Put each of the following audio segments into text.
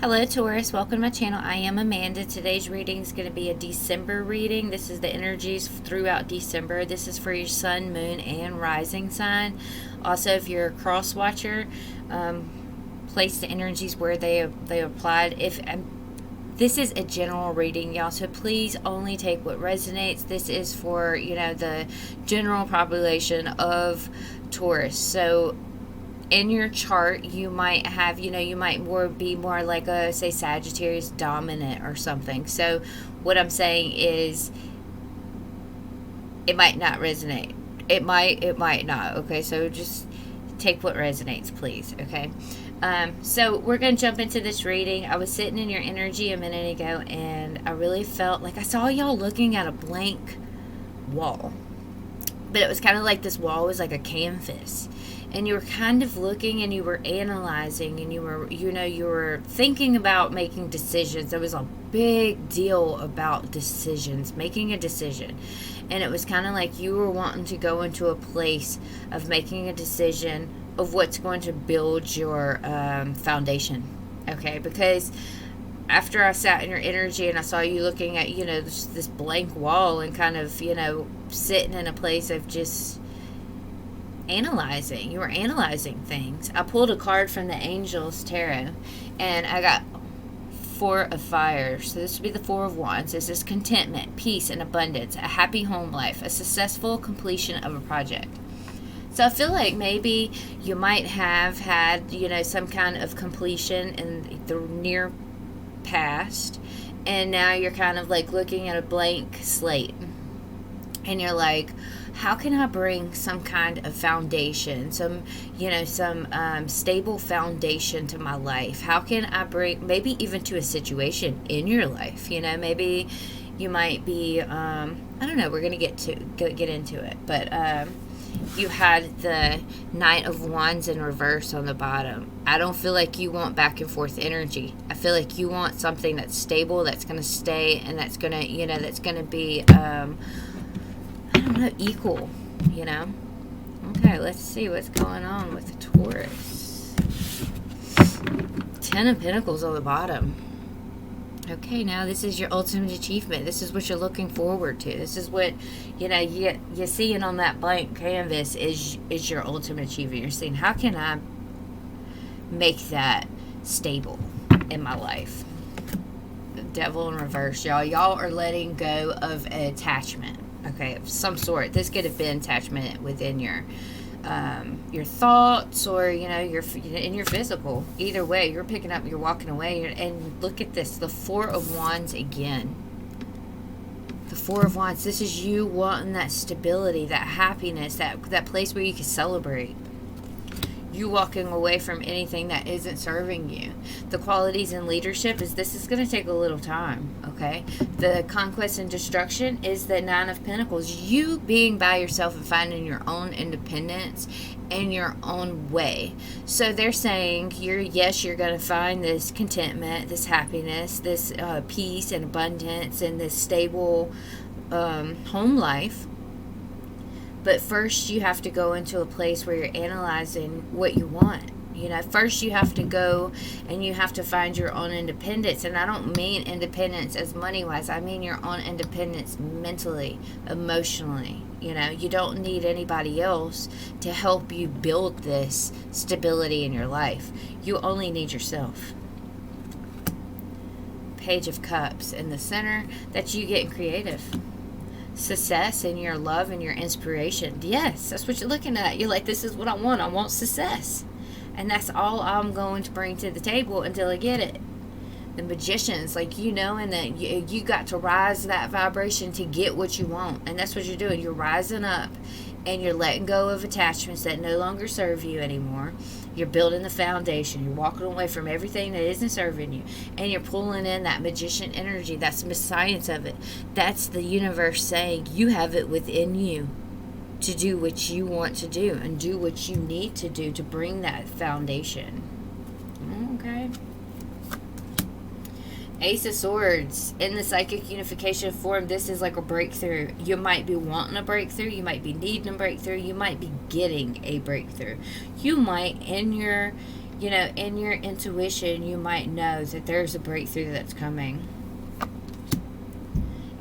Hello Taurus, welcome to my channel. I am Amanda. Today's reading is going to be a December reading. This is the energies throughout December. This is for your sun, moon, and rising sign. Also, if you're a cross watcher, place the energies where they applied. This is a general reading, y'all, so please only take what resonates. This is for, the general population of Taurus. So in your chart, you might have, you might be more like a, say, Sagittarius dominant or something. So what I'm saying is it might not resonate. It might not. Okay, so just take what resonates, please. Okay. So we're going to jump into this reading. I was sitting in your energy a minute ago, and I really felt like I saw y'all looking at a blank wall. But it was kind of like this wall was like a canvas. And you were kind of looking and you were analyzing and you were thinking about making decisions. There was a big deal about decisions, making a decision. And it was kind of like you were wanting to go into a place of making a decision of what's going to build your foundation. Okay, because after I sat in your energy and I saw you looking at, this blank wall and kind of, sitting in a place of just analyzing. You were analyzing things. I pulled a card from the Angels Tarot, and I got Four of Fire. So this would be the Four of Wands. This is contentment, peace, and abundance, a happy home life, a successful completion of a project. So I feel like maybe you might have had, some kind of completion in the near past, and now you're kind of like looking at a blank slate, and you're like, how can I bring some kind of foundation, some stable foundation to my life? How can I bring, maybe even to a situation in your life? Maybe you might be, I don't know. We're gonna get into it, but you had the Knight of Wands in reverse on the bottom. I don't feel like you want back and forth energy. I feel like you want something that's stable, that's gonna stay, and that's gonna, that's gonna be, I don't know, equal, Okay, let's see what's going on with the Taurus. Ten of Pentacles on the bottom. Okay, now this is your ultimate achievement. This is what you're looking forward to. This is what, you're seeing on that blank canvas is your ultimate achievement. You're saying, how can I make that stable in my life? The Devil in reverse, y'all. Y'all are letting go of an attachment. Okay, of some sort. This could have been attachment within your thoughts, or your in your physical. Either way, you're picking up, you're walking away, and look at this, the Four of Wands again. The Four of Wands. This is you wanting that stability, that happiness, that place where you can celebrate. You walking away from anything that isn't serving you. The qualities in leadership is this is going to take a little time, okay? The conquest and destruction is the Nine of Pentacles. You being by yourself and finding your own independence and your own way. So they're saying you're going to find this contentment, this happiness, this peace and abundance, and this stable home life. But first you have to go into a place where you're analyzing what you want. First you have to go and you have to find your own independence. And I don't mean independence as money-wise. I mean your own independence mentally, emotionally. You don't need anybody else to help you build this stability in your life. You only need yourself. Page of Cups in the center, that you getting creative. Success in your love and your inspiration. Yes, that's what you're looking at. You're like, this is what I want. I want success. And that's all I'm going to bring to the table until I get it. The Magicians, and that you got to rise that vibration to get what you want. And that's what you're doing. You're rising up and you're letting go of attachments that no longer serve you anymore. You're building the foundation. You're walking away from everything that isn't serving you. And you're pulling in that magician energy. That's the science of it. That's the universe saying you have it within you to do what you want to do and do what you need to do to bring that foundation. Okay. Ace of Swords in the psychic unification form. This is like a breakthrough. You might be wanting a breakthrough. You might be needing a breakthrough. You might be getting a breakthrough. You might, in your You know, in your intuition, you might know that there's a breakthrough that's coming.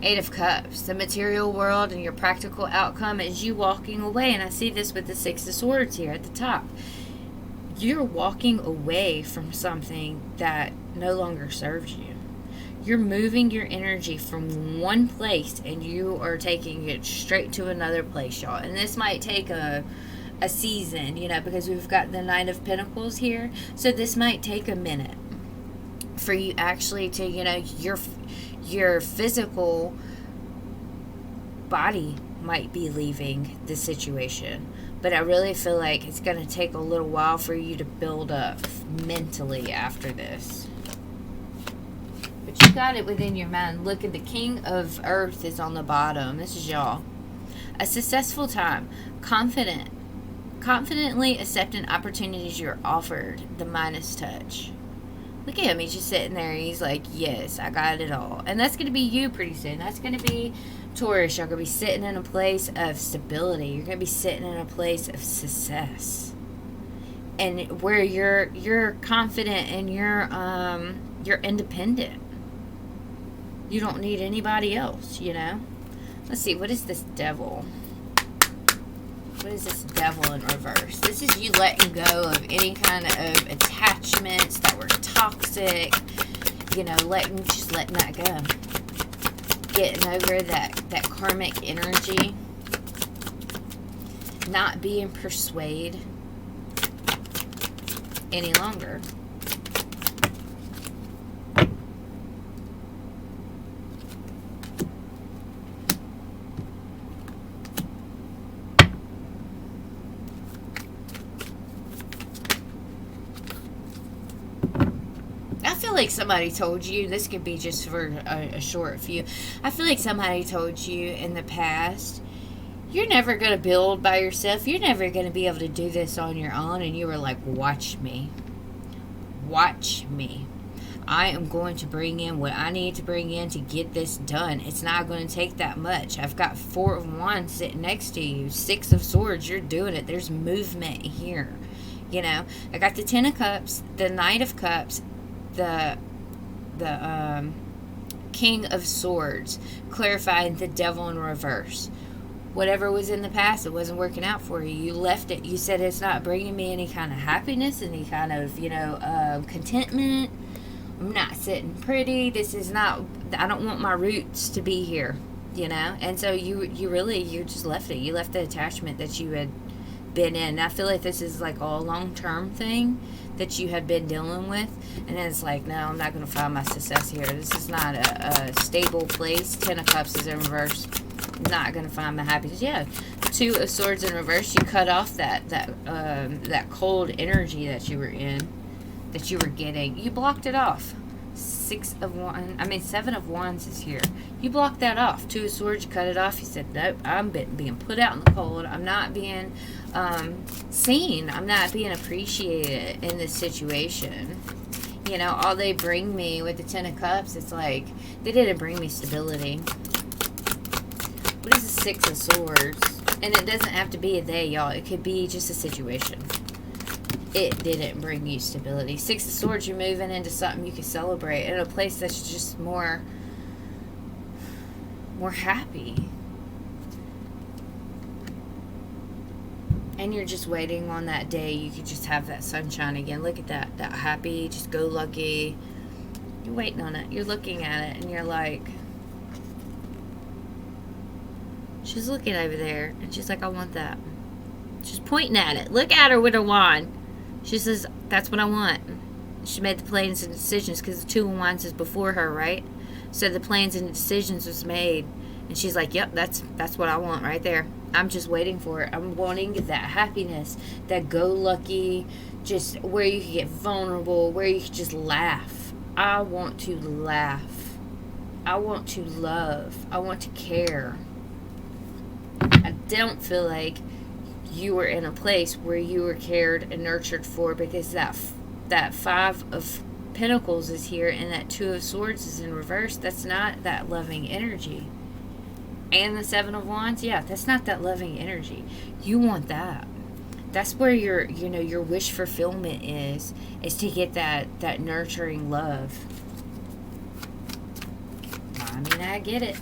Eight of Cups, the material world and your practical outcome is you walking away. And I see this with the Six of Swords here at the top. You're walking away from something that no longer serves you. You're moving your energy from one place and you are taking it straight to another place, y'all. And this might take a season, you know, because we've got the Nine of Pentacles here. So this might take a minute for you actually to, you know, your physical body might be leaving the situation, but I really feel like it's going to take a little while for you to build up mentally after this. But you got it within your mind. Look at the King of Earth is on the bottom. This is y'all. A successful time. Confidently accepting opportunities you're offered. The Midas touch. Look at him. He's just sitting there. He's like, yes, I got it all. And that's going to be you pretty soon. That's going to be Taurus. You're going to be sitting in a place of stability. You're going to be sitting in a place of success. And where you're confident and you're independent. You don't need anybody else, you know? Let's see. What is this Devil? What is this Devil in reverse? This is you letting go of any kind of attachments that were toxic. You know, just letting that go. Getting over that karmic energy. Not being persuaded any longer. Like somebody told you, this could be just for a short few. I feel like somebody told you in the past, you're never going to build by yourself. You're never going to be able to do this on your own. And you were like, watch me. Watch me. I am going to bring in what I need to bring in to get this done. It's not going to take that much. I've got Four of Wands sitting next to you. Six of Swords, you're doing it. There's movement here. You know, I got the Ten of Cups, the Knight of Cups, the King of Swords, clarifying the Devil in reverse. Whatever was in the past, it wasn't working out for you. You left it. You said it's not bringing me any kind of happiness, any kind of, you know, contentment. I'm not sitting pretty. This is not, I don't want my roots to be here, you know? And so you just left it. You left the attachment that you had been in. And I feel like this is like a long-term thing that you had been dealing with, and then it's like, no, I'm not going to find my success here. This is not a stable place. Ten of Cups is in reverse. Not going to find my happiness. Yeah, Two of Swords in reverse. You cut off that cold energy that you were in, that you were getting. You blocked it off. Seven of Wands is here. You blocked that off. Two of Swords, you cut it off. You said, nope, I'm being put out in the cold. I'm not being seen. I'm not being appreciated in this situation. You know, all they bring me with the Ten of Cups, it's like, they didn't bring me stability. What is the Six of Swords? And it doesn't have to be a day, y'all. It could be just a situation. It didn't bring you stability. Six of Swords, you're moving into something you can celebrate in a place that's just more happy. And you're just waiting on that day you could just have that sunshine again. Look at that happy, just go lucky. You're waiting on it. You're looking at it and you're like, she's looking over there and she's like, I want that. She's pointing at it. Look at her with her wand. She says, that's what I want. She made the plans and decisions because the Two of Wands is before her, right? So the plans and decisions was made. And she's like, yep, that's what I want right there. I'm just waiting for it. I'm wanting that happiness, that go-lucky, just where you can get vulnerable, where you can just laugh. I want to laugh. I want to love. I want to care. I don't feel like you were in a place where you were cared and nurtured for, because that Five of Pentacles is here and that Two of Swords is in reverse. That's not that loving energy. And the Seven of Wands, yeah, that's not that loving energy. You want that That's where your wish fulfillment is to get that nurturing love. I mean, I get it.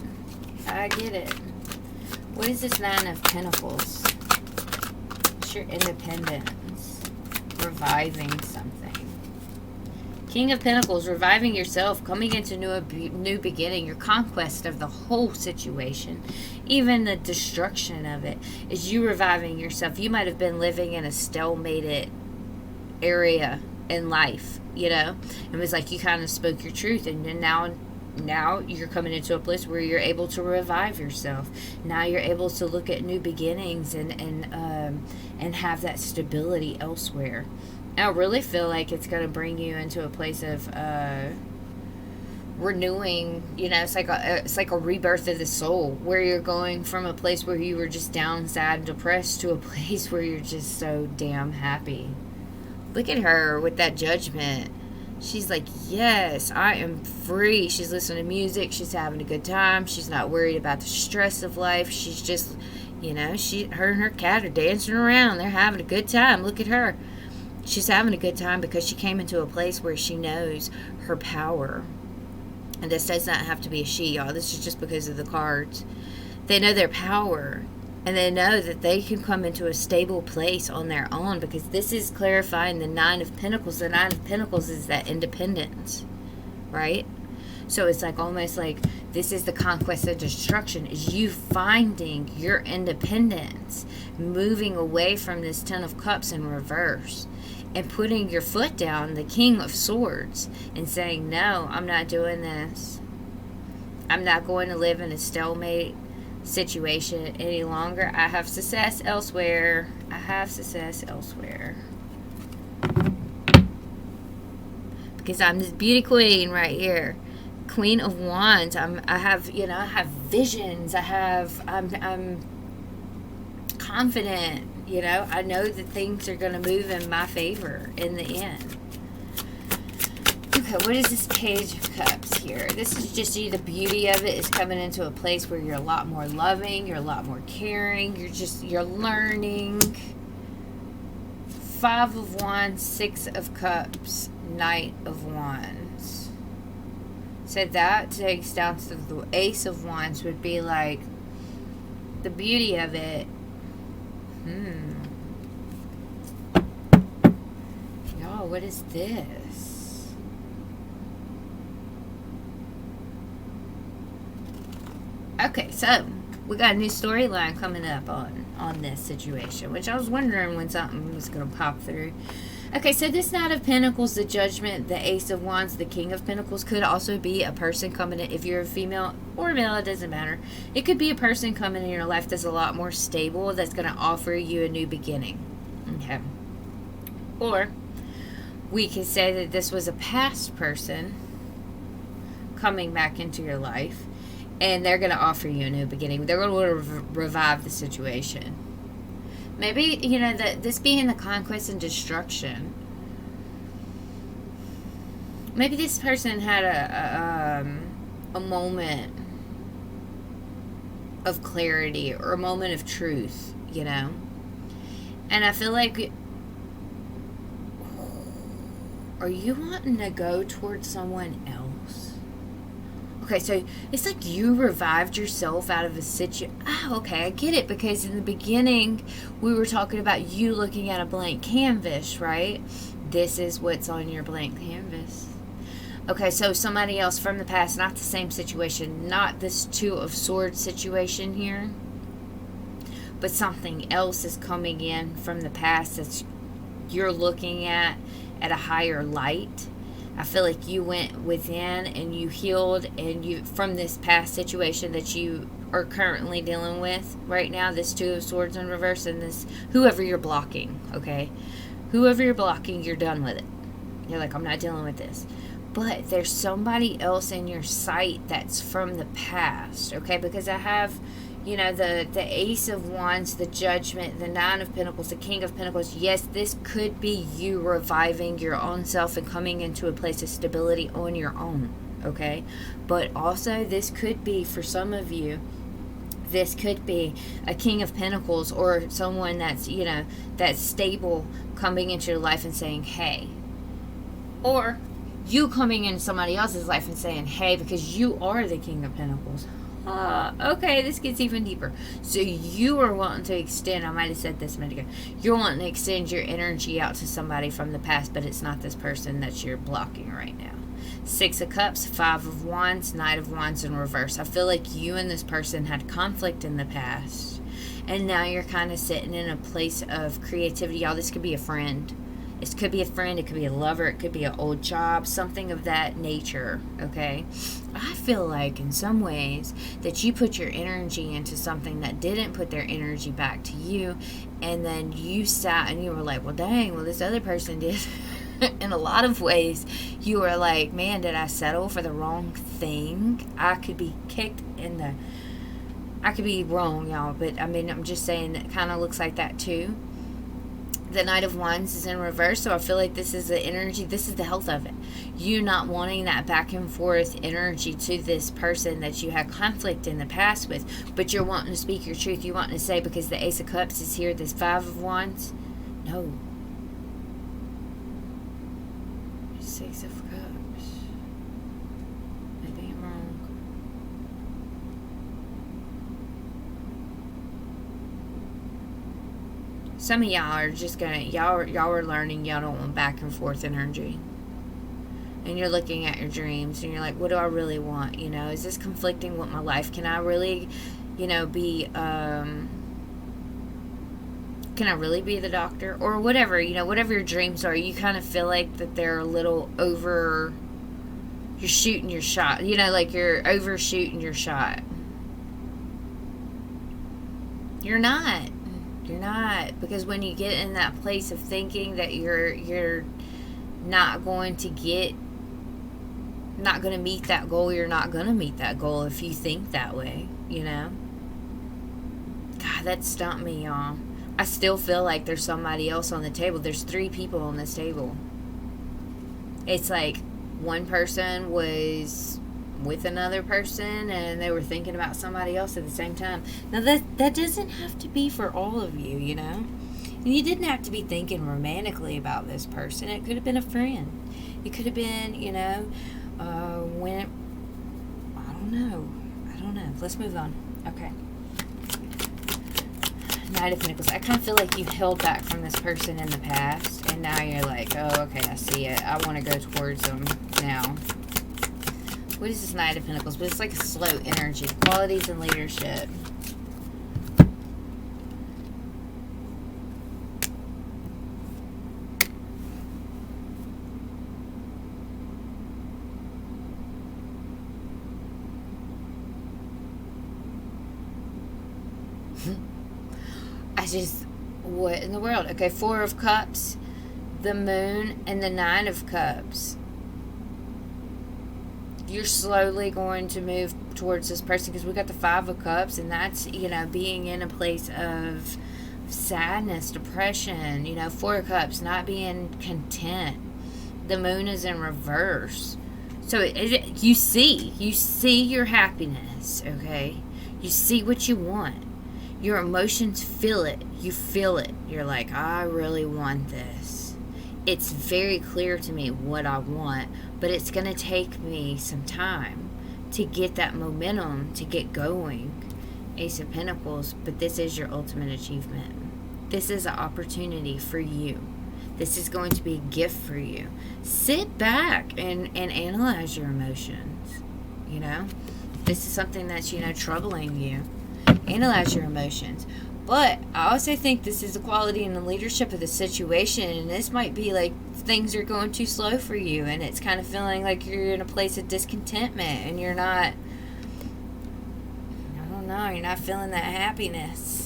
What is this Nine of Pentacles? It's your independence. Reviving something. King of Pentacles, reviving yourself, coming into new beginning, your conquest of the whole situation, even the destruction of it, is you reviving yourself. You might have been living in a stalemated area in life, It was like you kind of spoke your truth, and then now you're coming into a place where you're able to revive yourself. Now you're able to look at new beginnings and have that stability elsewhere. I really feel like it's going to bring you into a place of renewing. It's like a rebirth of the soul, where you're going from a place where you were just down, sad, and depressed to a place where you're just so damn happy. Look at her with that Judgment. She's like, yes, I am free. She's listening to music. She's having a good time. She's not worried about the stress of life. She's just, her and her cat are dancing around. They're having a good time. Look at her. She's having a good time because she came into a place where she knows her power. And this does not have to be a she, y'all. This is just because of the cards. They know their power. And they know that they can come into a stable place on their own, because this is clarifying the Nine of Pentacles. The Nine of Pentacles is that independence, right? So it's like almost like this is the conquest of destruction, is you finding your independence, moving away from this Ten of Cups in reverse, and putting your foot down, the King of Swords, and saying, no, I'm not doing this. I'm not going to live in a stalemate situation any longer. I have success elsewhere. Because I'm this beauty queen right here. Queen of Wands. I have visions. I'm confident. I know that things are going to move in my favor in the end. Okay, what is this Page of Cups here? This is just you. The beauty of it is coming into a place where you're a lot more loving. You're a lot more caring. You're learning. Five of Wands, Six of Cups, Knight of Wands. So that takes down to the Ace of Wands, would be like the beauty of it. Y'all, what is this? Okay, so we got a new storyline coming up on this situation, which I was wondering when something was going to pop through. Okay, so this Knight of Pentacles, the Judgment, the Ace of Wands, the King of Pentacles could also be a person coming in. If you're a female or male, it doesn't matter. It could be a person coming in your life that's a lot more stable, that's going to offer you a new beginning. Okay. Or we could say that this was a past person coming back into your life, and they're going to offer you a new beginning. They're going to revive the situation. Maybe, this being the conquest and destruction. Maybe this person had a moment of clarity, or a moment of truth, And I feel like, are you wanting to go towards someone else? Okay, so it's like you revived yourself out of a situation. Oh, okay, I get it. Because in the beginning, we were talking about you looking at a blank canvas, right? This is what's on your blank canvas. Okay, so somebody else from the past, not the same situation, not this Two of Swords situation here, but something else is coming in from the past that you're looking at a higher light. I feel like you went within and you healed, and you from this past situation that you are currently dealing with right now, this Two of Swords in reverse, and this whoever you're blocking, okay? Whoever you're blocking, you're done with it. You're like, I'm not dealing with this. But there's somebody else in your sight that's from the past, okay? Because I have, the Ace of Wands, the Judgment, the Nine of Pentacles, the King of Pentacles. Yes, this could be you reviving your own self and coming into a place of stability on your own, okay? But also, this could be, for some of you, this could be a King of Pentacles or someone that's, you know, that's stable coming into your life and saying, hey. Or you coming into somebody else's life and saying, hey, because you are the King of Pentacles. Okay, this gets even deeper. So you are wanting to extend, I might have said this a minute ago, you're wanting to extend your energy out to somebody from the past, but it's not this person that you're blocking right now. 6 of Cups, 5 of Wands, Knight of Wands in reverse. I feel like you and this person had conflict in the past, and now you're kind of sitting in a place of creativity. Y'all, this could be a friend. It could be a friend, it could be a lover, it could be an old job, something of that nature, okay? I feel like in some ways that you put your energy into something that didn't put their energy back to you, and then you sat and you were like, well, dang, well, this other person did. In a lot of ways, you were like, man, did I settle for the wrong thing? I could be kicked in the... I could be wrong, y'all, but I mean, I'm just saying it kind of looks like that too. The Knight of Wands is in reverse, so I feel like this is the energy, this is the health of it. You not wanting that back and forth energy to this person that you had conflict in the past with, but you're wanting to speak your truth. You're wanting to say, because the Ace of Cups is here, this 5 of Wands. No. 6 of Cups. Maybe I'm wrong. Some of y'all are just gonna, y'all are learning y'all don't want back and forth energy. And you're looking at your dreams and you're like, what do I really want? You know, is this conflicting with my life? Can I really, you know, be, can I really be the doctor? Or whatever, you know, whatever your dreams are, you kind of feel like that they're a little over, you're shooting your shot. You know, like you're overshooting your shot. You're not. You're not, because when you get in that place of thinking that you're not going to meet that goal, you're not going to meet that goal if you think that way, you know? God, that stumped me, y'all. I still feel like there's somebody else on the table. There's 3 people on this table. It's like one person was with another person and they were thinking about somebody else at the same time. Now that doesn't have to be for all of you, you know? And you didn't have to be thinking romantically about this person. It could have been a friend. It could have been, you know, I don't know. Let's move on. Okay. Knight of Pentacles. I kind of feel like you held back from this person in the past, and now you're like, oh, okay, I see it. I want to go towards them now. What is this Knight of Pentacles? But it's like a slow energy. Qualities and leadership. What in the world? Okay, 4 of Cups, the Moon, and the 9 of Cups. You're slowly going to move towards this person, because we got the 5 of Cups, and that's, you know, being in a place of sadness, depression. You know, 4 of Cups, not being content. The Moon is in reverse. So you see your happiness, okay? You see what you want. Your emotions feel it. You feel it. You're like, I really want this. It's very clear to me what I want, but it's going to take me some time to get that momentum, to get going. Ace of Pentacles, but this is your ultimate achievement. This is an opportunity for you. This is going to be a gift for you. Sit back and analyze your emotions. You know, this is something that's, you know, troubling you. Analyze your emotions. But I also think this is the quality and the leadership of the situation, and this might be like things are going too slow for you, and it's kind of feeling like you're in a place of discontentment, and you're not, I don't know, you're not feeling that happiness.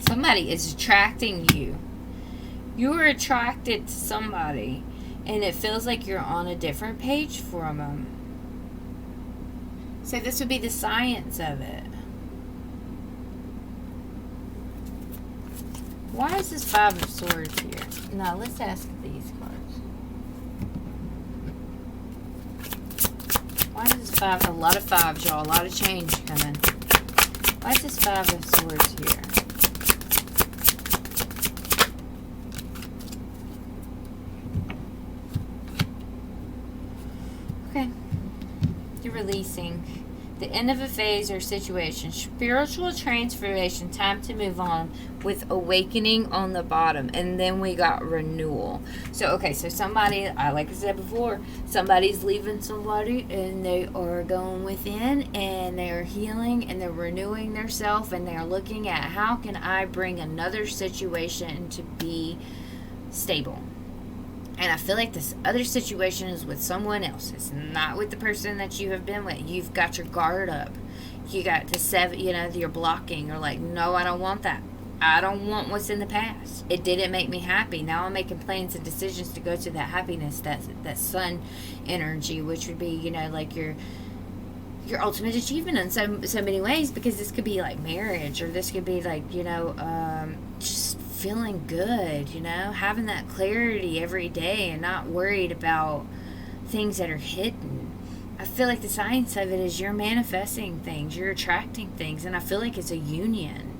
Somebody is attracting you. You're attracted to somebody, and it feels like you're on a different page from them. So this would be the science of it. Why is this Five of Swords here? No, let's ask these cards. Why is this five? A lot of fives, y'all. A lot of change coming. Why is this Five of Swords here? Okay. You're releasing. The end of a phase or situation. Spiritual transformation. Time to move on with awakening on the bottom. And then we got renewal. So, okay. So somebody, like I said before, somebody's leaving somebody and they are going within and they're healing and they're renewing their self and they're looking at how can I bring another situation to be stable. And I feel like this other situation is with someone else. It's not with the person that you have been with. You've got your guard up. You got to seven, you're blocking. Or like, no, I don't want that. I don't want what's in the past. It didn't make me happy. Now I'm making plans and decisions to go to that happiness, that sun energy, which would be, like your ultimate achievement in so many ways. Because this could be like marriage, or this could be like, just feeling good, having that clarity every day and not worried about things that are hidden. I feel like the science of it is you're manifesting things, you're attracting things, and I feel like it's a union.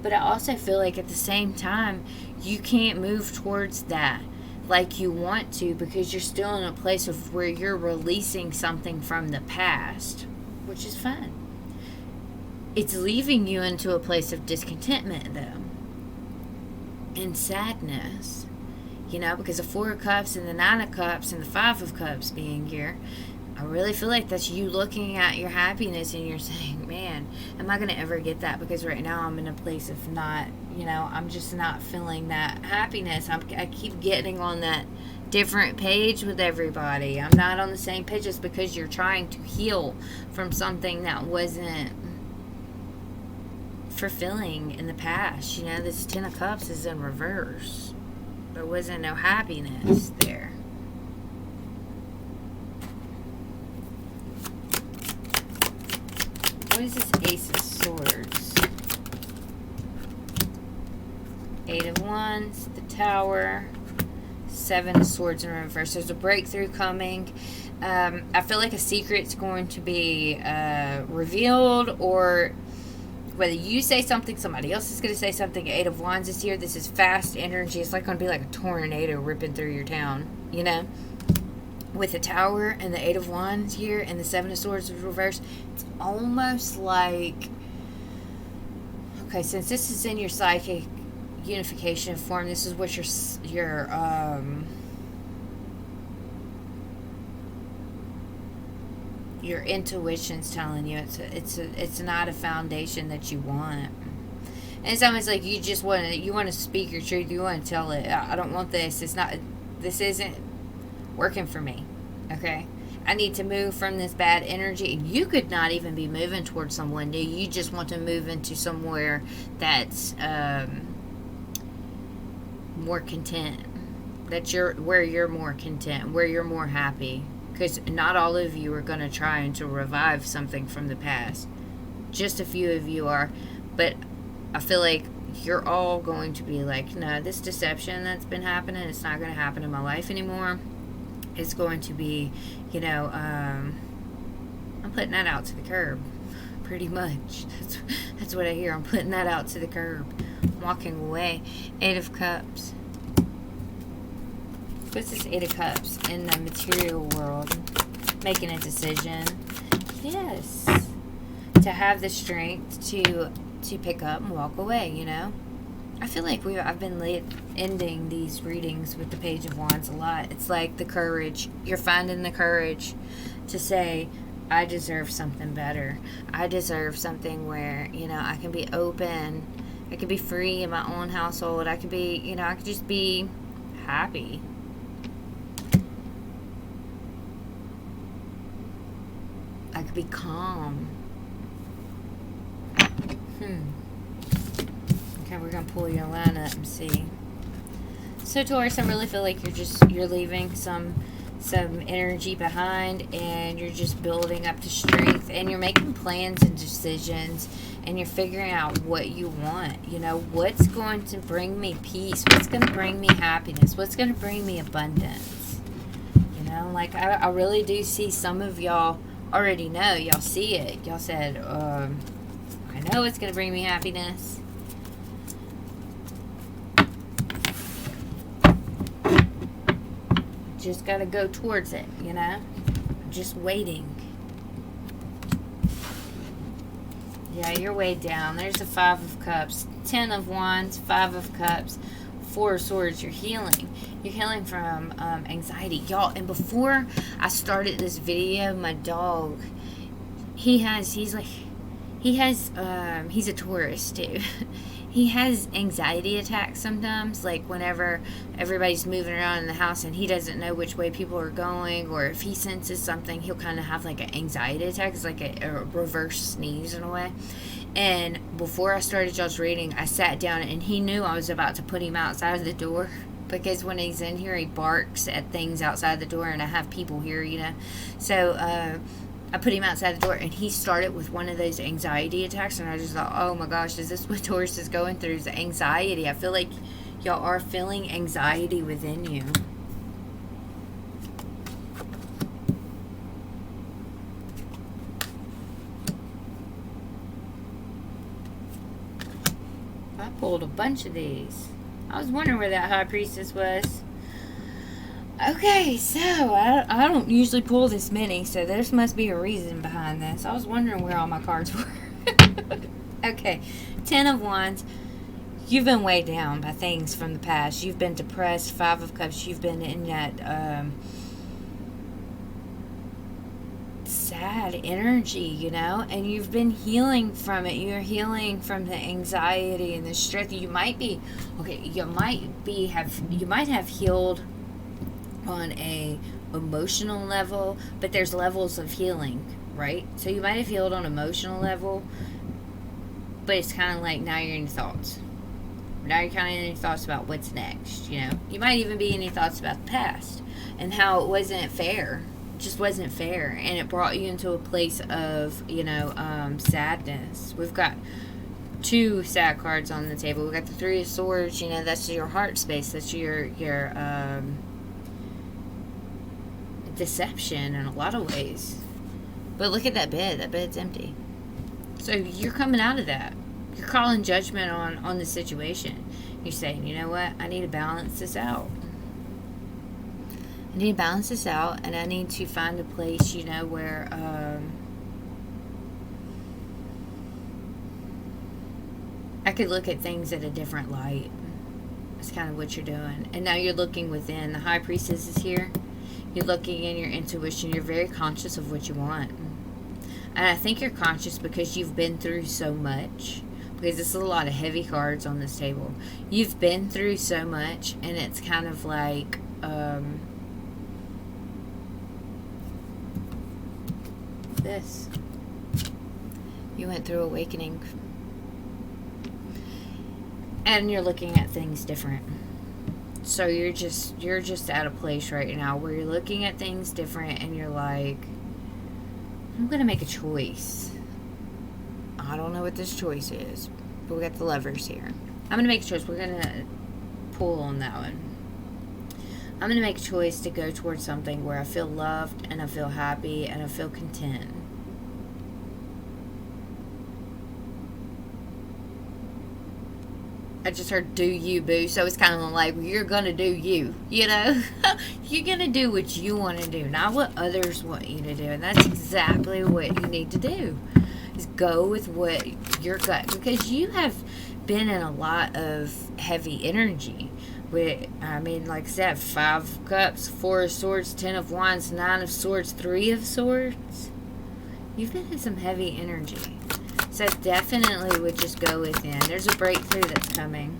But I also feel like at the same time, you can't move towards that like you want to because you're still in a place of where you're releasing something from the past, which is fun. It's leaving you into a place of discontentment, though. And sadness, because the Four of Cups and the Nine of Cups and the Five of Cups being here, I really feel like that's you looking at your happiness and you're saying, man, am I going to ever get that? Because right now I'm in a place of not, I'm just not feeling that happiness. I keep getting on that different page with everybody. I'm not on the same page just because you're trying to heal from something that wasn't fulfilling in the past. This Ten of Cups is in reverse. There wasn't no happiness there. What is this Ace of Swords? Eight of Wands, the Tower, Seven of Swords in reverse. There's a breakthrough coming. I feel like a secret's going to be revealed, or whether you say something, somebody else is going to say something. Eight of Wands is here. This is fast energy. It's like going to be like a tornado ripping through your town, With the Tower and the Eight of Wands here and the Seven of Swords in reverse, it's almost like, okay, since this is in your psychic unification form, this is what your intuition's telling you. It's not a foundation that you want. And it's almost like you just want to speak your truth. You want to tell it, I don't want this. This isn't working for me. Okay? I need to move from this bad energy. And you could not even be moving towards someone new. You just want to move into somewhere that's more content. Where you're more content, where you're more happy. Because not all of you are going to try to revive something from the past. Just a few of you are. But I feel like you're all going to be like, no, this deception that's been happening, it's not going to happen in my life anymore. It's going to be, I'm putting that out to the curb. Pretty much. That's what I hear. I'm putting that out to the curb. I'm walking away. Eight of Cups. What's this Eight of Cups in the material world? Making a decision. Yes. To have the strength to pick up and walk away, I feel like I've been ending these readings with the Page of Wands a lot. It's like the courage. You're finding the courage to say, I deserve something better. I deserve something where, I can be open. I can be free in my own household. I can be, I could just be happy. I could be calm. Okay, we're going to pull your line up and see. So, Taurus, I really feel like you're leaving some some energy behind, and you're just building up the strength, and you're making plans and decisions, and you're figuring out what you want. You know, what's going to bring me peace? What's going to bring me happiness? What's going to bring me abundance? You know, like I really do see some of y'all already know. Y'all see it. Y'all said, I know it's going to bring me happiness. Just got to go towards it, you know? Just waiting. Yeah, you're way down. There's a 5 of Cups, 10 of Wands, 5 of Cups, 4 of Swords. You're healing. You're healing from anxiety. Y'all, and before I started this video, my dog, he's a Taurus too. He has anxiety attacks sometimes, like whenever everybody's moving around in the house and he doesn't know which way people are going, or if he senses something, he'll kind of have like an anxiety attack. It's like a reverse sneeze in a way. And before I started y'all's reading, I sat down and he knew I was about to put him outside of the door, because when he's in here, he barks at things outside the door, and I have people here, you know. So, I put him outside the door, and he started with one of those anxiety attacks, and I just thought, oh my gosh, is this what Taurus is going through? Is anxiety? I feel like y'all are feeling anxiety within you. I pulled a bunch of these. I was wondering where that High Priestess was. Okay, so I don't usually pull this many, so there must be a reason behind this. I was wondering where all my cards were. Okay, 10 of Wands. You've been weighed down by things from the past. You've been depressed. 5 of Cups. You've been in that sad energy, you know, and you've been healing from it. You're healing from the anxiety and the stress. You might have healed on a emotional level, but there's levels of healing, right? So you might have healed on emotional level, but it's kind of like now you're in your thoughts. Now you're kind of in your thoughts about what's next, you know? You might even be in your thoughts about the past and how it wasn't fair. It just wasn't fair, and it brought you into a place of, you know, sadness. We've got 2 sad cards on the table. We've got the 3 of Swords, you know, that's your heart space. That's your deception in a lot of ways. But look at that bed. That bed's empty. So you're coming out of that. You're calling judgment on the situation. You're saying, you know what? I need to balance this out. I need to balance this out, and I need to find a place, you know, where I could look at things at a different light. That's kind of what you're doing. And now you're looking within. The High Priestess is here. You're looking in your intuition. You're very conscious of what you want. And I think you're conscious because you've been through so much. Because this is a lot of heavy cards on this table. You've been through so much, and it's kind of like this. You went through awakening. And you're looking at things different. So you're just at a place right now where you're looking at things different, and you're like, I'm going to make a choice. I don't know what this choice is, but we got the Lovers here. I'm going to make a choice. We're going to pull on that one. I'm going to make a choice to go towards something where I feel loved, and I feel happy, and I feel content. I just heard do you, boo. So it's kind of like, well, you're going to do you, you know? You're going to do what you want to do, not what others want you to do. And that's exactly what you need to do, is go with what your gut. Because you have been in a lot of heavy energy. I mean, like I said, 5 of Cups, 4 of Swords, 10 of Wands, 9 of Swords, 3 of Swords. You've been in some heavy energy. So I definitely would just go within. There's a breakthrough that's coming.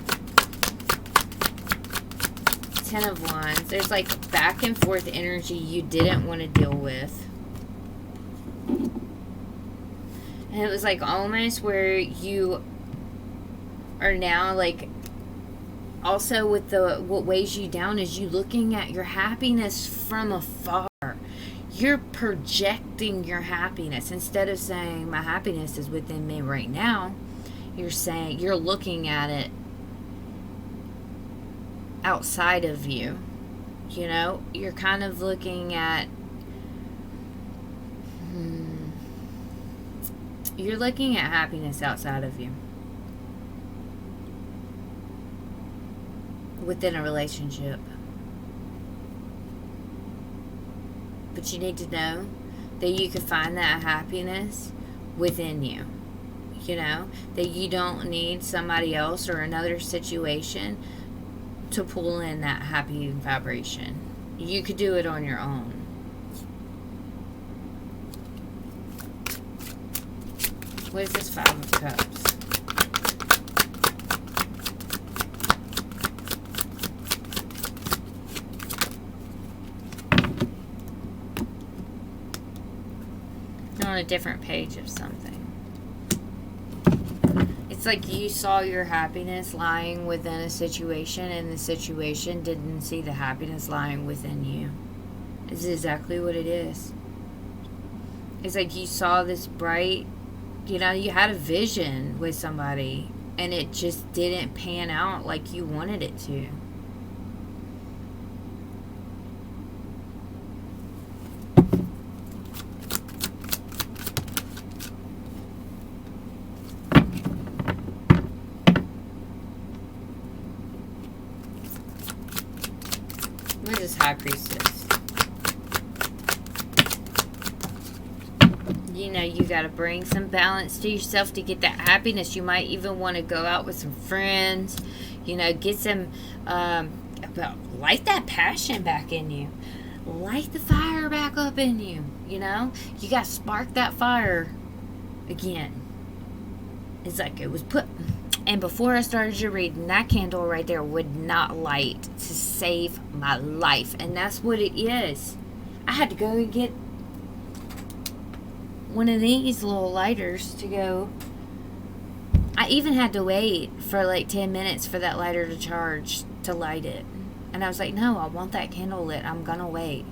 10 of Wands. There's like back and forth energy you didn't want to deal with. And it was like almost where you are now like Also, with what weighs you down is you looking at your happiness from afar. You're projecting your happiness instead of saying my happiness is within me right now. You're looking at it outside of you. You know, you're kind of looking at you're looking at happiness outside of you within a relationship. But you need to know that you can find that happiness within you. You know, that you don't need somebody else or another situation to pull in that happy vibration. You could do it on your own. What is this 5 of Cups? On a different page of something. It's like you saw your happiness lying within a situation, and the situation didn't see the happiness lying within you. It's exactly what it is. It's like you saw this bright, you know, you had a vision with somebody, and it just didn't pan out like you wanted it to. What is High Priestess? You know, you got to bring some balance to yourself to get that happiness. You might even want to go out with some friends. You know, get some, light that passion back in you. Light the fire back up in you. You know, you got to spark that fire again. It's like it was put. And before I started your reading, that candle right there would not light to save my life. And that's what it is. I had to go and get one of these little lighters to go. I even had to wait for like 10 minutes for that lighter to charge to light it. And I was like, no, I want that candle lit. I'm going to wait.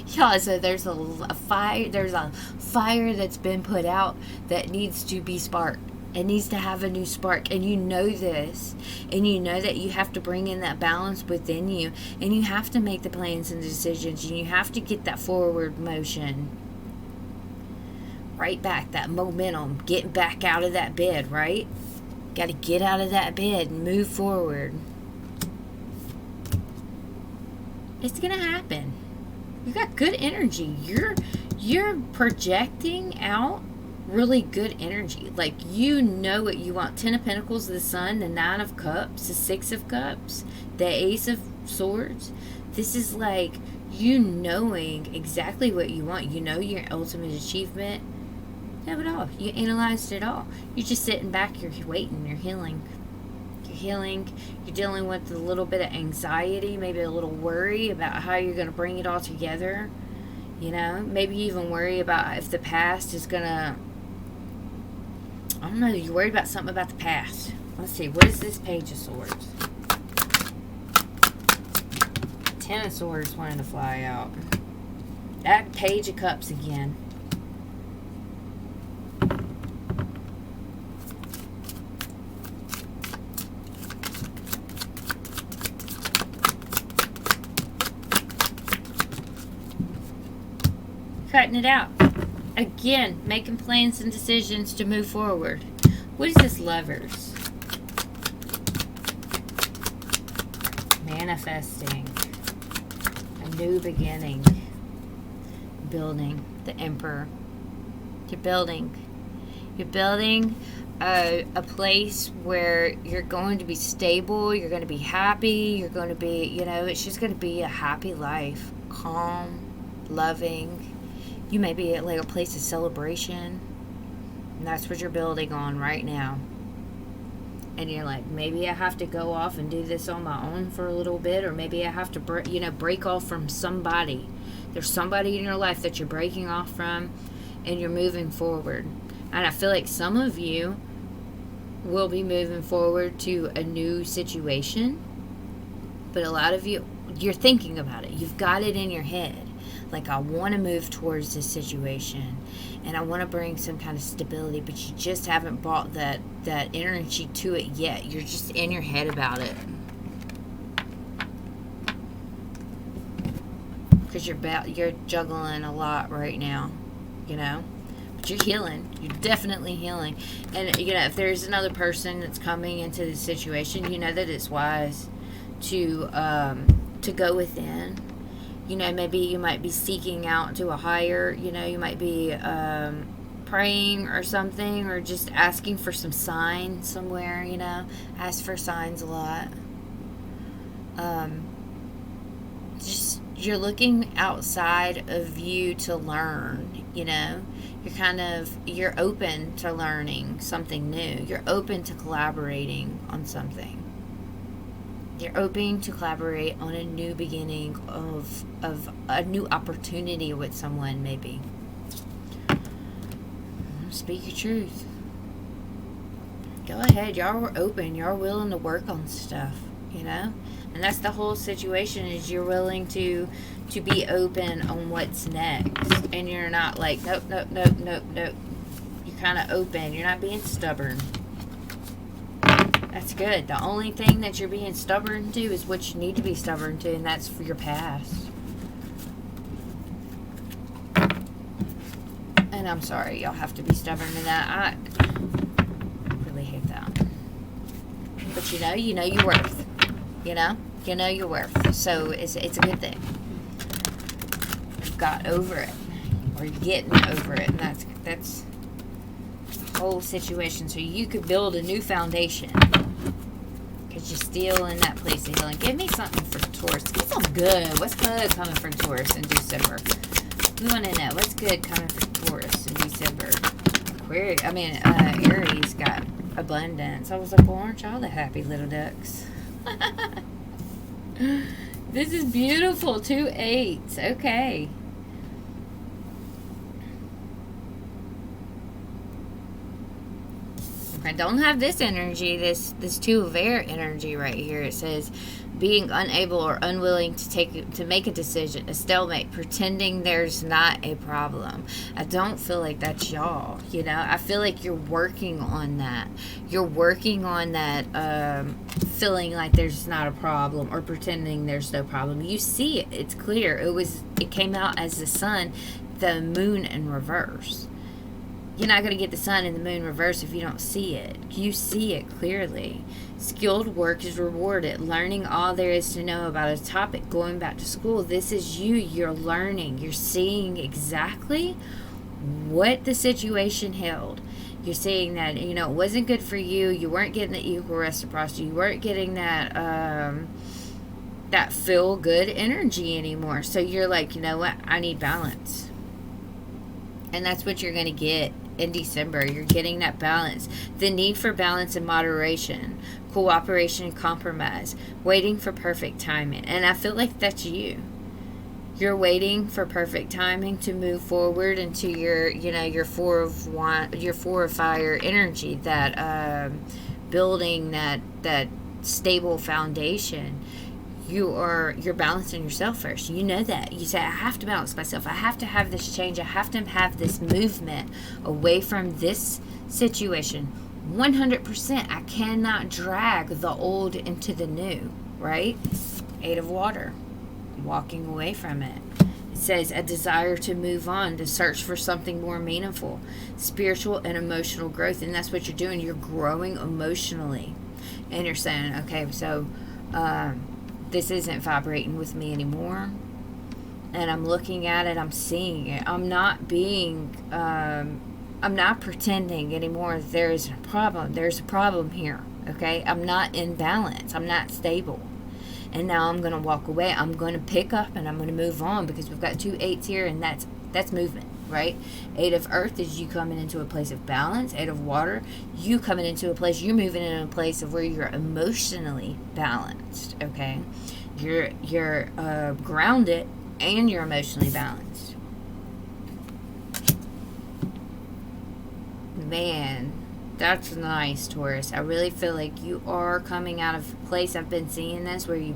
Yeah, so there's a fire. There's a fire that's been put out that needs to be sparked. It needs to have a new spark, and you know this, and you know that you have to bring in that balance within you, and you have to make the plans and decisions, and you have to get that forward motion right back, that momentum, getting back out of that bed, right? Got to get out of that bed and move forward. It's gonna happen. You got good energy. You're projecting out really good energy. Like, you know what you want. 10 of Pentacles, the Sun, the 9 of Cups, the 6 of Cups, the Ace of Swords. This is like you knowing exactly what you want. You know your ultimate achievement. You have it all. You analyzed it all. You're just sitting back. You're waiting. You're healing. You're healing. You're dealing with a little bit of anxiety, maybe a little worry about how you're going to bring it all together. You know, maybe you even worry about if the past is going to, I don't know, you're worried about something about the past. Let's see, what is this Page of Swords? 10 of Swords wanting to fly out. That Page of Cups again. Cutting it out. Again, making plans and decisions to move forward. What is this Lovers? Manifesting. A new beginning. Building. The Emperor. You're building. You're building a place where you're going to be stable. You're going to be happy. You're going to be, you know, it's just going to be a happy life. Calm. Loving. You may be at like a place of celebration, and that's what you're building on right now. And you're like, maybe I have to go off and do this on my own for a little bit, or maybe I have to break off from somebody. There's somebody in your life that you're breaking off from, and you're moving forward. And I feel like some of you will be moving forward to a new situation. But a lot of you, you're thinking about it. You've got it in your head. Like, I want to move towards this situation and I want to bring some kind of stability, but you just haven't brought that energy to it yet. You're just in your head about it. Because you're juggling a lot right now, you know? But you're healing. You're definitely healing. And, you know, if there's another person that's coming into the situation, you know that it's wise to go within. You know, maybe you might be seeking out to a higher, you know, you might be praying or something, or just asking for some signs somewhere, you know. Ask for signs a lot. Just, you're looking outside of you to learn, you know. You're open to learning something new. You're open to collaborating on something. You're open to collaborate on a new beginning of a new opportunity with someone, maybe. Speak your truth. Go ahead. Y'all are open. Y'all are willing to work on stuff, you know? And that's the whole situation, is you're willing to be open on what's next. And you're not like, nope. You're kind of open. You're not being stubborn. That's good. The only thing that you're being stubborn to is what you need to be stubborn to, and that's for your past. And I'm sorry, y'all have to be stubborn to that. I really hate that. But you know your worth. You know your worth. So it's a good thing. You've got over it, or you're getting over it, and that's the whole situation. So you could build a new foundation. Because you're still in that place of healing. Give me something for Taurus. Give me something good. What's good coming for Taurus in December? We want to know what's good coming for Taurus in December. Aries got abundance. I was like, well, aren't y'all the happy little ducks? This is beautiful. 2 8s. Okay. I don't have this energy, this 2 of air energy right here. It says being unable or unwilling to make a decision, a stalemate, pretending there's not a problem. I don't feel like that's y'all, you know. I feel like you're working on that. You're working on that feeling like there's not a problem, or pretending there's no problem. You see it. It's clear. It came out as the sun, the moon in reverse. You're not going to get the sun and the moon reverse if you don't see it. You see it clearly. Skilled work is rewarded. Learning all there is to know about a topic. Going back to school. This is you. You're learning. You're seeing exactly what the situation held. You're seeing that, you know, it wasn't good for you. You weren't getting the equal reciprocity. You weren't getting that feel good energy anymore. So you're like, you know what? I need balance. And that's what you're going to get in December. You're getting that balance. The need for balance and moderation, cooperation and compromise, waiting for perfect timing. And I feel like that's you. You're waiting for perfect timing to move forward into your 4 of fire energy, that building that stable foundation. You're balancing yourself first. You know that. You say, I have to balance myself. I have to have this change. I have to have this movement away from this situation. 100%. I cannot drag the old into the new, right? 8 of water. Walking away from it. It says a desire to move on, to search for something more meaningful, spiritual and emotional growth. And that's what you're doing. You're growing emotionally. And you're saying, okay, so this isn't vibrating with me anymore. And I'm looking at it, I'm seeing it. I'm not pretending anymore. There is a problem. There's a problem here. Okay? I'm not in balance. I'm not stable. And now I'm going to walk away. I'm going to pick up and I'm going to move on, because we've got 2 8s here, and that's movement, right? 8 of earth is you coming into a place of balance. 8 of water, you coming into a place, you're moving in a place of where you're emotionally balanced, okay? You're grounded and you're emotionally balanced. Man, That's nice, Taurus. I really feel like you are coming out of a place. I've been seeing this where you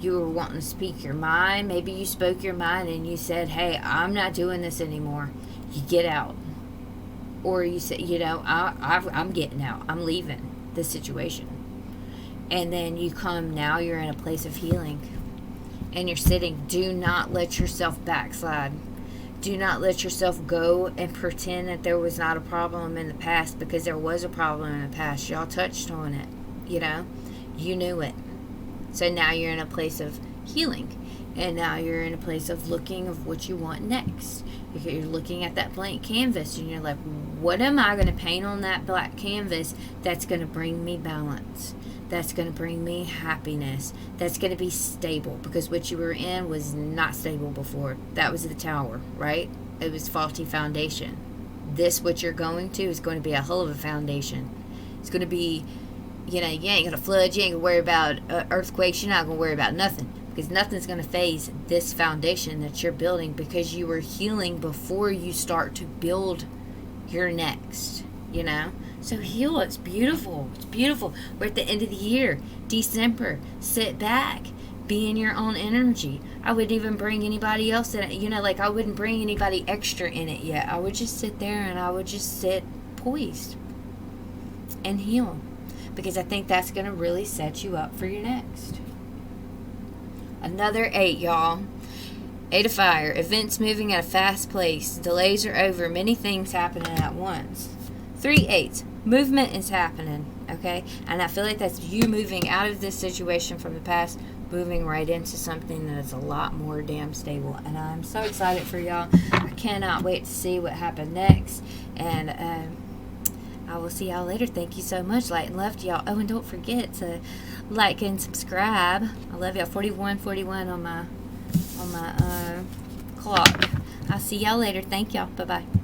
were wanting to speak your mind. Maybe you spoke your mind and you said, hey, I'm not doing this anymore. You get out. Or you say, I'm getting out. I'm leaving this situation. And then you come, now you're in a place of healing. And you're sitting. Do not let yourself backslide. Do not let yourself go and pretend that there was not a problem in the past, because there was a problem in the past. Y'all touched on it. You knew it. So now you're in a place of healing. And now you're in a place of looking of what you want next. You're looking at that blank canvas and you're like, what am I going to paint on that black canvas that's going to bring me balance? That's going to bring me happiness. That's going to be stable, because what you were in was not stable before. That was the tower, right? It was faulty foundation. This, what you're going to, is going to be a hell of a foundation. It's going to be, you ain't going to flood. You ain't going to worry about earthquakes. You're not going to worry about nothing, because nothing's going to phase this foundation that you're building, because you were healing before you start to build your next, So heal. It's beautiful. It's beautiful. We're at the end of the year, December. Sit back. Be in your own energy. I wouldn't even bring anybody else in it. I wouldn't bring anybody extra in it yet. I would just sit there and I would just sit poised and heal, because I think that's going to really set you up for your next. Another 8, y'all. 8 of fire. Events moving at a fast pace. Delays are over. Many things happening at once. 3 8s. Movement is happening. Okay? And I feel like that's you moving out of this situation from the past, moving right into something that is a lot more damn stable. And I'm so excited for y'all. I cannot wait to see what happened next. And I will see y'all later. Thank you so much. Light and love to y'all. Oh, and don't forget to like and subscribe. I love y'all. 4141 on my clock. I'll see y'all later. Thank y'all. Bye-bye.